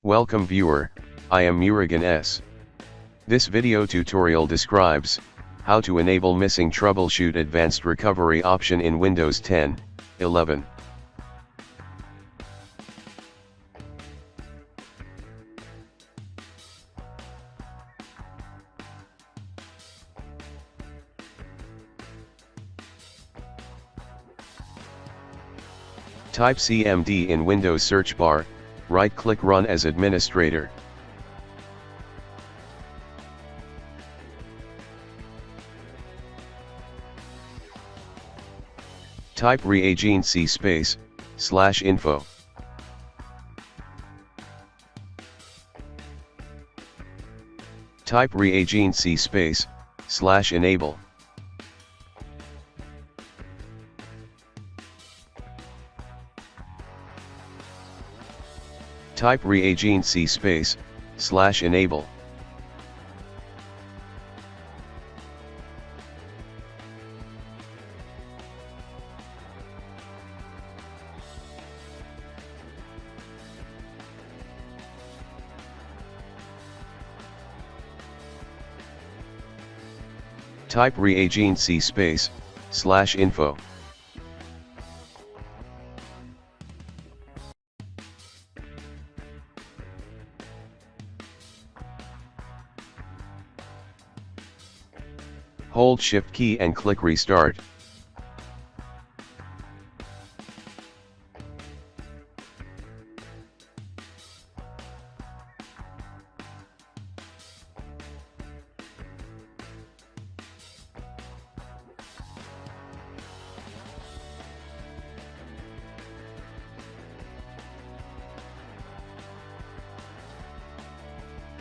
Welcome viewer, I am Murugan S. This video tutorial describes how to enable missing Troubleshoot Advanced Recovery option in Windows 10, 11. Type CMD in Windows search bar, right-click Run as administrator. Type reagency /info. Type reagency /enable. Type reagency /enable. Type reagency /info. Hold Shift key and click Restart.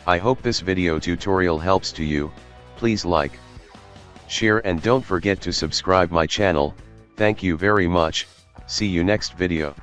I hope this video tutorial helps to you. Please like, share and don't forget to subscribe my channel. Thank you very much. See you next video.